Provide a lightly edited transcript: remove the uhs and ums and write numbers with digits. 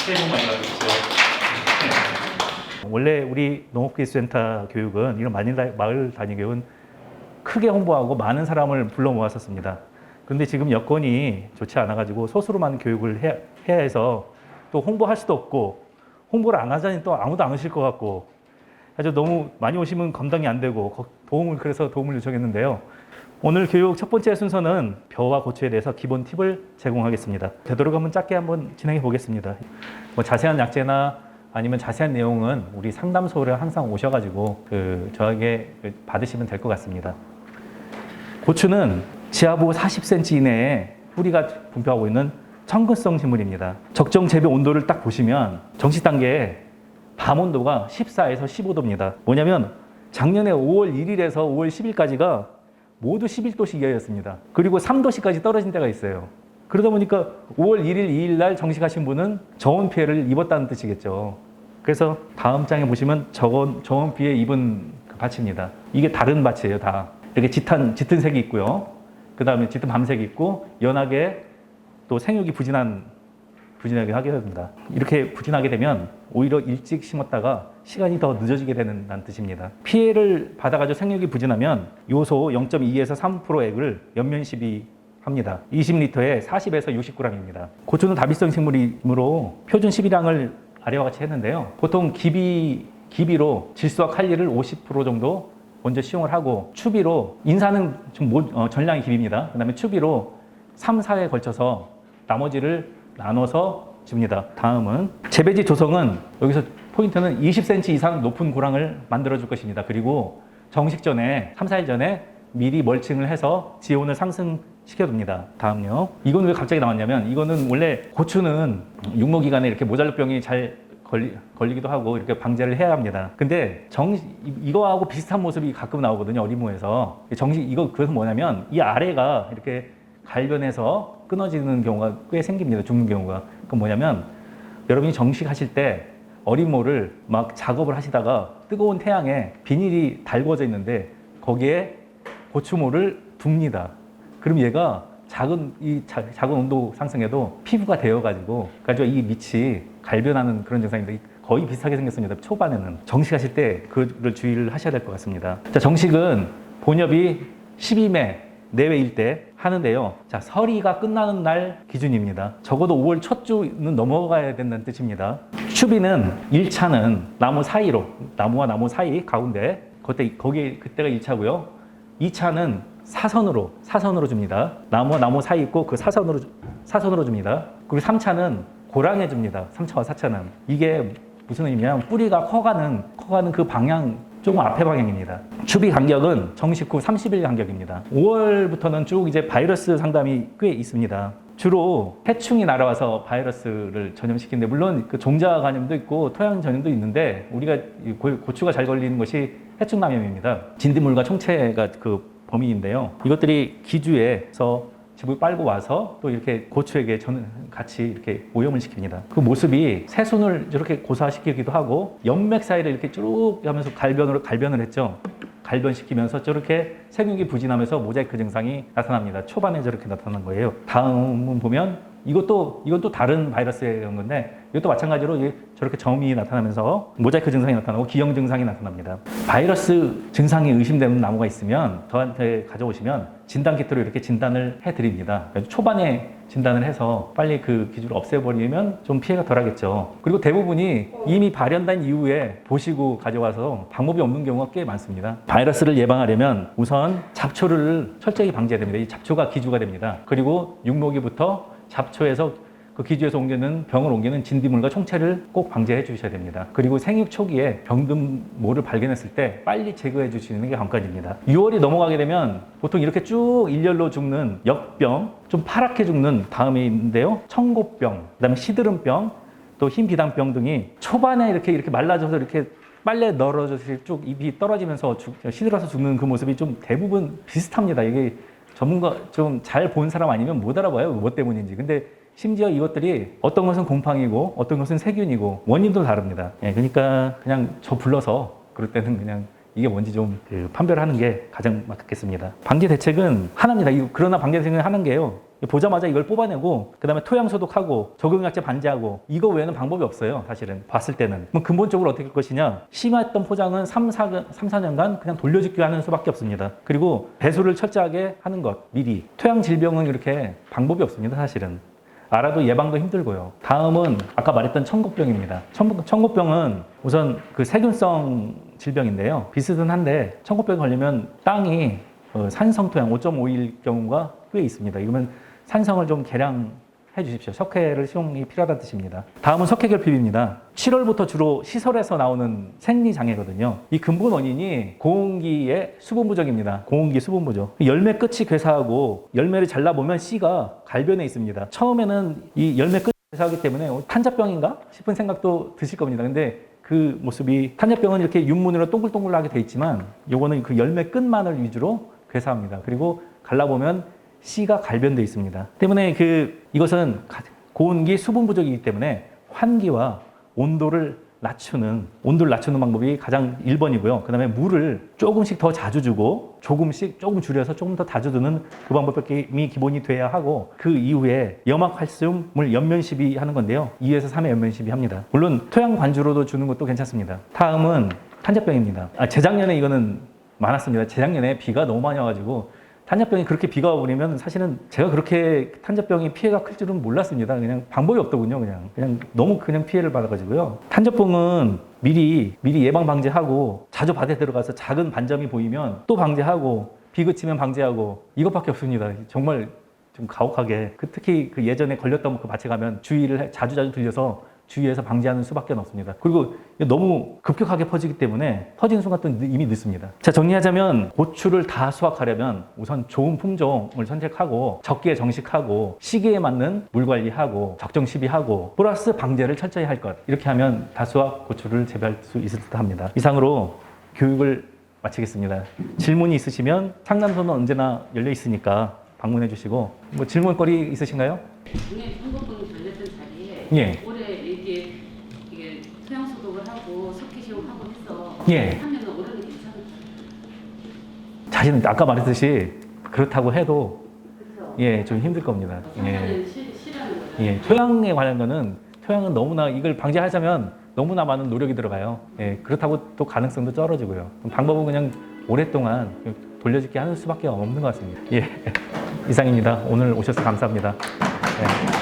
새해 복 많이 받으십시오. 원래 우리 농업기술센터 교육은 이런 마을 단위 교육은 크게 홍보하고 많은 사람을 불러 모았었습니다. 그런데 지금 여건이 좋지 않아가지고 소수로만 교육을 해야 해서 또 홍보할 수도 없고 홍보를 안 하자니 또 아무도 안 오실 것 같고 아주 너무 많이 오시면 감당이 안 되고 그래서 도움을 요청했는데요. 오늘 교육 첫 번째 순서는 벼와 고추에 대해서 기본 팁을 제공하겠습니다. 되도록 한번 짧게 한번 진행해 보겠습니다. 뭐 자세한 약재나 아니면 자세한 내용은 우리 상담소를 항상 오셔가지고 저에게 받으시면 될 것 같습니다. 고추는 지하부 40cm 이내에 뿌리가 분포하고 있는 청근성 식물입니다. 적정 재배 온도를 딱 보시면 정식 단계에 밤 온도가 14에서 15도입니다. 뭐냐면 작년에 5월 1일에서 5월 10일까지가 모두 11도씩 이하였습니다. 그리고 3도씩까지 떨어진 때가 있어요. 그러다 보니까 5월 1일, 2일 날 정식하신 분은 저온 피해를 입었다는 뜻이겠죠. 그래서 다음 장에 보시면 저온 피해 입은 밭입니다. 이게 다른 밭이에요, 다. 이렇게 짙은 색이 있고요. 그 다음에 짙은 밤색이 있고 연하게 또 생육이 부진하게 하게 됩니다. 이렇게 부진하게 되면 오히려 일찍 심었다가 시간이 더 늦어지게 되는 뜻입니다. 피해를 받아가지고 생육이 부진하면 요소 0.2에서 3%액을 연면 시비합니다. 20리터에 40에서 60g입니다. 고추는 다비성 식물이므로 표준 시비량을 아래와 같이 했는데요. 보통 기비로 질소와 칼리를 50% 정도 먼저 시용을 하고 추비로 인사는 좀 전량이 기비입니다. 그 다음에 추비로 3, 4회에 걸쳐서 나머지를 나눠서 줍니다. 다음은 재배지 조성은 여기서 포인트는 20cm 이상 높은 고랑을 만들어 줄 것입니다. 그리고 정식 전에 3, 4일 전에 미리 멀칭을 해서 지온을 상승시켜둡니다. 다음요. 이건 왜 갑자기 나왔냐면 이거는 원래 고추는 육모기간에 이렇게 모잘루병이 잘 걸리기도 하고 이렇게 방제를 해야 합니다. 근데 이거하고 비슷한 모습이 가끔 나오거든요. 어린모에서. 그래서 뭐냐면 이 아래가 이렇게 갈변해서 끊어지는 경우가 꽤 생깁니다. 죽는 경우가. 그건 뭐냐면 여러분이 정식하실 때 어린모를 막 작업을 하시다가 뜨거운 태양에 비닐이 달궈져 있는데 거기에 고추모를 둡니다. 그럼 얘가 작은 온도 상승에도 피부가 되어가지고 이 밑이 갈변하는 그런 증상인데 거의 비슷하게 생겼습니다. 초반에는 정식하실 때 그를 주의를 하셔야 될 것 같습니다. 자, 정식은 본엽이 12매 내외일 때 하는데요. 자, 서리가 끝나는 날 기준입니다. 적어도 5월 첫 주는 넘어가야 된다는 뜻입니다. 추비는 1차는 나무와 나무 사이 가운데 그때가 1차고요. 2차는 사선으로 줍니다. 나무와 나무 사이 있고 그 사선으로 줍니다. 그리고 3차는 고랑에 줍니다. 3차와 4차는. 이게 무슨 의미냐면 뿌리가 커가는 그 방향 조금 앞에 방향입니다. 추비 간격은 정식 후 30일 간격입니다. 5월부터는 쭉 이제 바이러스 상담이 꽤 있습니다. 주로 해충이 날아와서 바이러스를 전염시키는데 물론 그 종자 감염도 있고 토양 전염도 있는데 우리가 고추가 잘 걸리는 것이 해충 감염입니다. 진딧물과 총체가 그 범위인데요. 이것들이 기주에서 집을 빨고 와서 또 이렇게 고추에게 같이 이렇게 오염을 시킵니다. 그 모습이 새순을 이렇게 고사시키기도 하고 연맥 사이를 이렇게 쭉 하면서 갈변을 했죠. 갈변시키면서 저렇게 생육이 부진하면서 모자이크 증상이 나타납니다. 초반에 저렇게 나타난 거예요. 다음은 보면 이건 또 다른 바이러스의 건데 이것도 마찬가지로 저렇게 점이 나타나면서 모자이크 증상이 나타나고 기형 증상이 나타납니다. 바이러스 증상이 의심되는 나무가 있으면 저한테 가져오시면 진단 키트로 이렇게 진단을 해드립니다. 초반에 진단을 해서 빨리 그 기주를 없애버리면 좀 피해가 덜하겠죠. 그리고 대부분이 이미 발현된 이후에 보시고 가져와서 방법이 없는 경우가 꽤 많습니다. 바이러스를 예방하려면 우선 잡초를 철저히 방지해야 됩니다. 이 잡초가 기주가 됩니다. 그리고 육모기부터 잡초에서 그 기주에서 병을 옮기는 진딧물과 총체를 꼭 방지해 주셔야 됩니다. 그리고 생육 초기에 병든모를 발견했을 때 빨리 제거해 주시는 게 관건입니다. 6월이 넘어가게 되면 보통 이렇게 쭉 일렬로 죽는 역병, 좀 파랗게 죽는 다음에 있는데요. 청고병, 그다음에 시드름병, 또 흰비단병 등이 초반에 이렇게 말라져서 이렇게 빨래 널어져서 쭉 잎이 떨어지면서 시들어서 죽는 그 모습이 좀 대부분 비슷합니다. 이게 전문가 좀 잘 본 사람 아니면 못 알아봐요. 뭐 때문인지. 근데 심지어 이것들이 어떤 것은 곰팡이고 어떤 것은 세균이고 원인도 다릅니다. 그러니까 그냥 저 불러서 그럴 때는 그냥 이게 뭔지 좀 판별하는 게 가장 맞겠습니다. 방제 대책은 하나입니다. 그러나 방제 대책은 하는 게요. 보자마자 이걸 뽑아내고 그다음에 토양 소독하고 적용약제 반제하고 이거 외에는 방법이 없어요. 사실은 봤을 때는. 그럼 근본적으로 어떻게 할 것이냐. 심했던 포장은 3, 4년간 그냥 돌려짓기 하는 수밖에 없습니다. 그리고 배수를 철저하게 하는 것 미리. 토양 질병은 이렇게 방법이 없습니다. 사실은. 알아도 예방도 힘들고요. 다음은 아까 말했던 청국병입니다. 청국병은 우선 그 세균성 질병인데요. 비슷은 한데 청국병이 걸리면 땅이 산성 토양 5.5일 경우가 꽤 있습니다. 이러면 산성을 좀 개량해 주십시오. 석회를 시용이 필요하다는 뜻입니다. 다음은 석회결핍입니다. 7월부터 주로 시설에서 나오는 생리장애거든요. 이 근본 원인이 고온기의 수분 부족입니다. 고온기 수분 부족. 열매 끝이 괴사하고 열매를 잘라보면 씨가 갈변해 있습니다. 처음에는 이 열매 끝이 괴사하기 때문에 탄저병인가 싶은 생각도 드실 겁니다. 근데 그 모습이 탄저병은 이렇게 윤문으로 동글동글하게 돼 있지만 요거는 그 열매 끝만을 위주로 괴사합니다. 그리고 갈라보면 씨가 갈변돼 있습니다. 때문에 이것은 고온기 수분 부족이기 때문에 환기와 온도를 낮추는 방법이 가장 1번이고요. 그 다음에 물을 조금씩 더 자주 주고 조금 줄여서 조금 더 자주 두는 그 방법이 기본이 돼야 하고 그 이후에 염화칼슘을 연면 시비하는 건데요. 2에서 3회 연면 시비합니다. 물론 토양 관주로도 주는 것도 괜찮습니다. 다음은 탄저병입니다. 재작년에 이거는 많았습니다. 재작년에 비가 너무 많이 와가지고 탄저병이 그렇게 비가 와버리면 사실은 제가 그렇게 탄저병이 피해가 클 줄은 몰랐습니다. 그냥 방법이 없더군요. 그냥 너무 피해를 받아가지고요. 탄저병은 미리 예방 방제하고 자주 밭에 들어가서 작은 반점이 보이면 또 방제하고 비 그치면 방제하고 이것밖에 없습니다. 정말 좀 가혹하게 특히 예전에 걸렸던 그 밭에 가면 주의를 자주 들려서 주위에서 방지하는 수밖에 없습니다. 그리고 너무 급격하게 퍼지기 때문에 퍼지는 순간 또 이미 늦습니다. 자, 정리하자면 고추를 다 수확하려면 우선 좋은 품종을 선택하고 적기에 정식하고 시기에 맞는 물 관리하고 적정 시비하고 플러스 방제를 철저히 할 것. 이렇게 하면 다수확 고추를 재배할 수 있을 듯 합니다. 이상으로 교육을 마치겠습니다. 질문이 있으시면 상담소는 언제나 열려 있으니까 방문해 주시고 질문거리 있으신가요? 작년에 한국분이 걸렸던 자리에 예. 올해 이게 토양 소독을 하고 석회 시험하고 해서 예. 하면 올해는 괜찮을까요? 자신은 아까 말했듯이 그렇다고 해도 그렇죠. 예, 좀 힘들 겁니다. 상관은 싫어하는 거죠. 예, 토양에 관한 거는 토양은 너무나 이걸 방지하자면 너무나 많은 노력이 들어가요. 예, 그렇다고 또 가능성도 떨어지고요. 방법은 그냥 오랫동안 돌려짓기 하는 수밖에 없는 것 같습니다. 예, 이상입니다. 오늘 오셔서 감사합니다. 예.